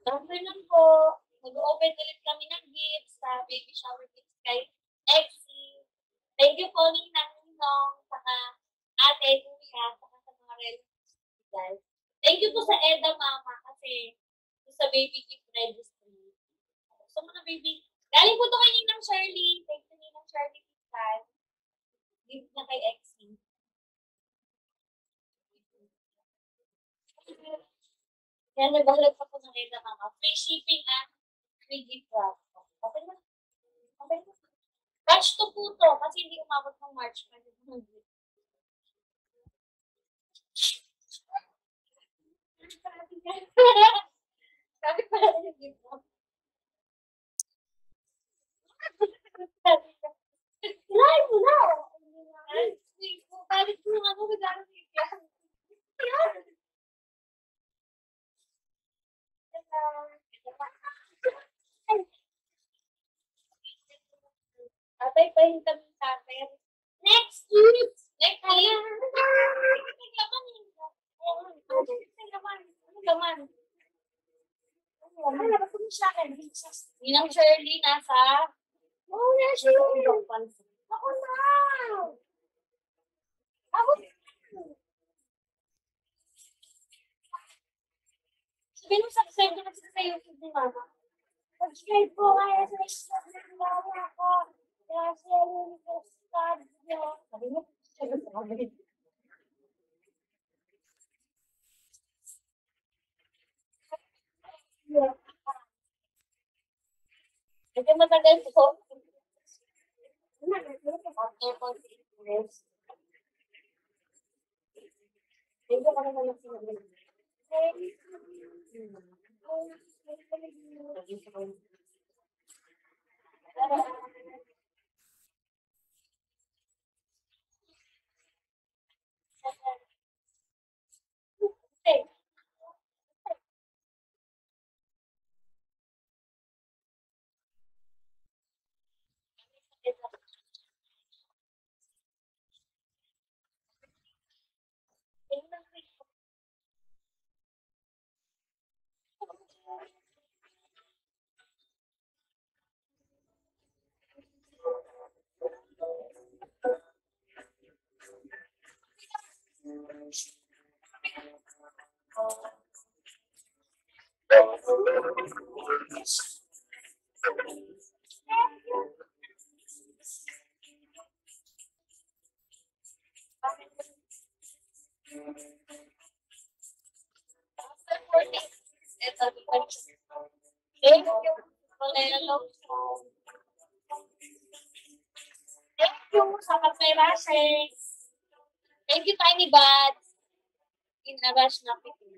Afternoon po. Mag-open ulit kami ng gifts sa baby shower gifts kay Exie. Thank you po Ninang, saka ate, kuya, saka sa mga relatives guys. Thank you po sa Eda Mama kasi sa baby gift registry. So mga baby, galing po to kay Ninang Shirley. Thank you Ninang Shirley. Gift na kay Exie. Yan, nagbahalag pa po ng Eda Mama. Free shipping at free gift wrap. Okay na? Okay na? Batch to po to kasi hindi umabot ng March. Sabi pala yung gift wrap. Live mo na! Balik mo nga ako magkano gift yan. Tatay pa yung kami tatay. Next week! Next week! Ninang Shirley nasa ako na! Ako na! Sabihin mo subscribe na kasi sa YouTube ni Mama. Subscribe po kaya sa YouTube ni Mama ako. Kaya sa YouTube studio. Sabi mo, sabi. Ito matagal po. After 48 years. Ito ka naman yung sinabi. Thank you sa kaperahe. Thank you, Tiny Buds. Inabash na kita.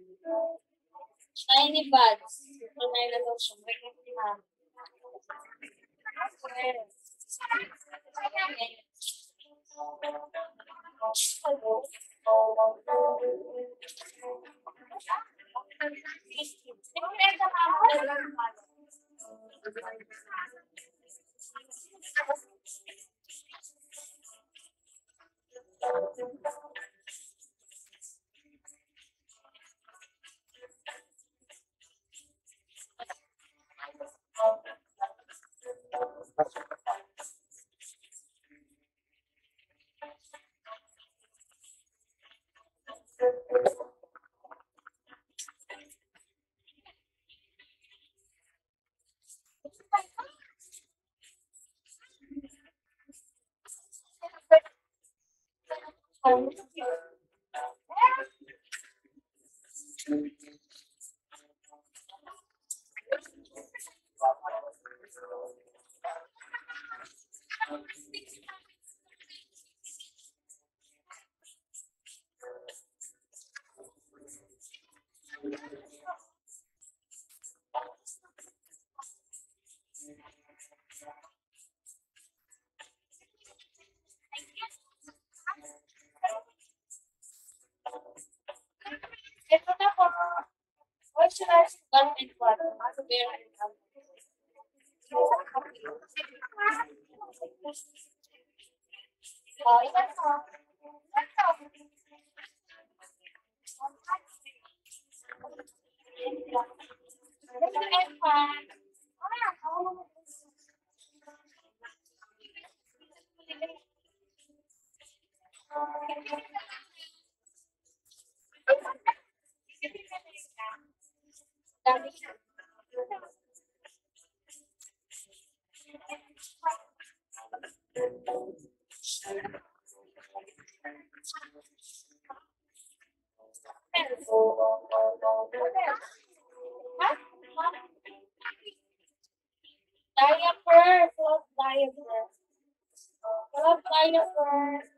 Tiny Buds. Ito na yung nalaw siya. Ito na po. Moisturize garment water. Ano ba yan? Ito po. Diaper, cloth diaper. Cloth diaper.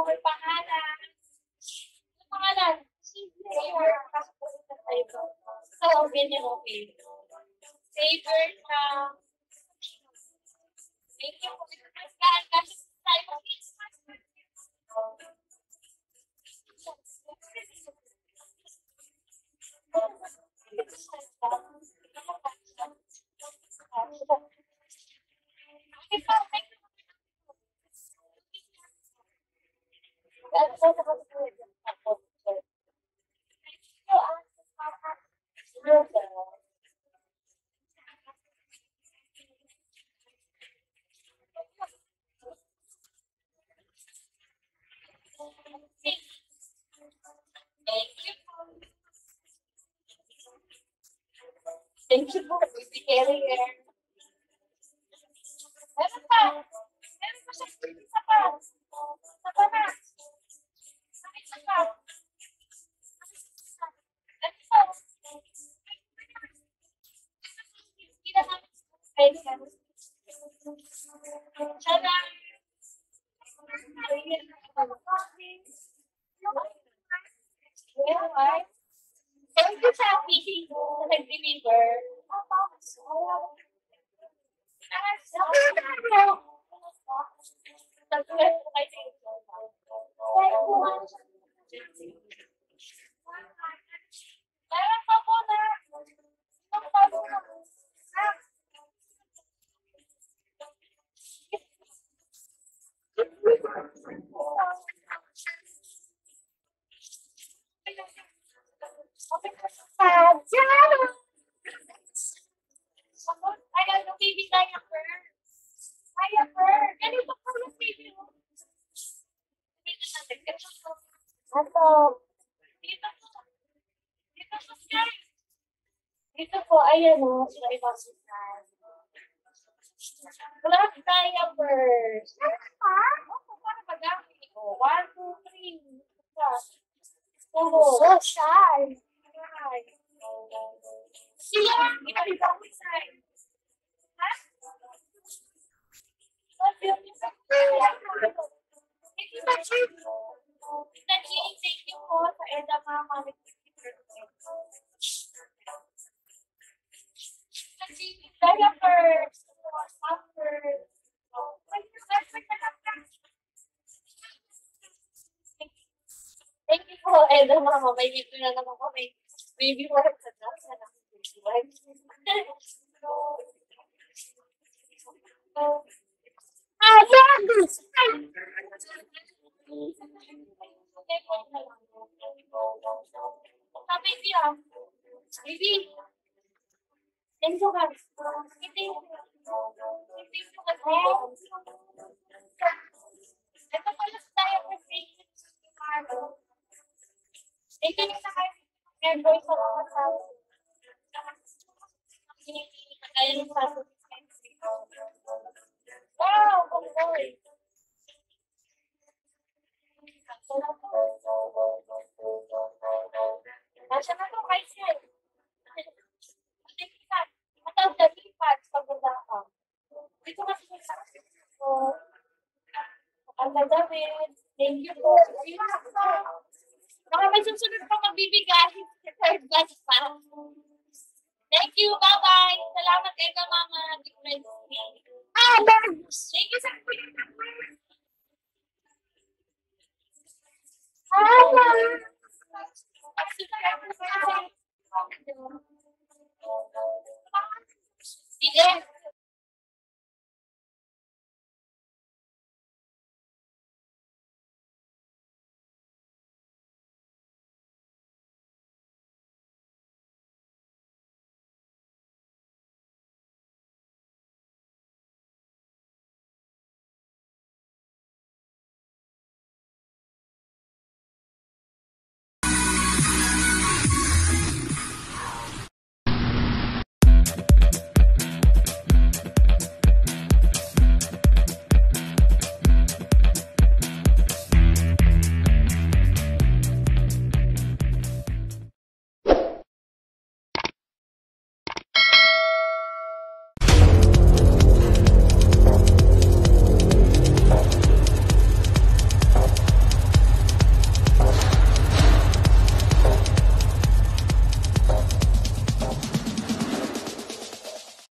May pangalan. Ano pangalan? Saver. Sa open yung open. Saver na. Thank you po. Kasi tayo Thank you po, baby carrier. Meron pa. Meron pa siya. Isa pa. Isa pa na. Isa pa. Ito. Hindi na namin special. Siya lang. Thank you, Shopee, sa nag-deliver. Meron pa po na. Isang tayo na. Ayan, yung baby diaper. Diaper. Ganito po yung baby mo. Ato. Dito po. Dito po, guys. Dito po, ayan o. Sila ibasitan. Black diapers. Oo, para magamit. 1, 2, 3. So shy. Sila, iba-iba ko side. Ha? Thank you, thank you po sa Eda Mama. Diapers. Thank you po, Eda Mama. May video na naman ko. May baby work sa dance. Baby, baby. Thank you, guys. Thank you. Thank you, guys. Ito pala tayo for patients. Thank you sa kayo. Enjoy sa mga tao. Wow, oh boy. Nasa na to, guys, yan. Matawag na lipat pag wala ka. Dito kasi sa ang gagawin. Thank you po. Baka may susunod pa magbibigay. Third batch pa. Thank you. Bye-bye. Salamat, Eka Mama. Thank you, sir. Sige.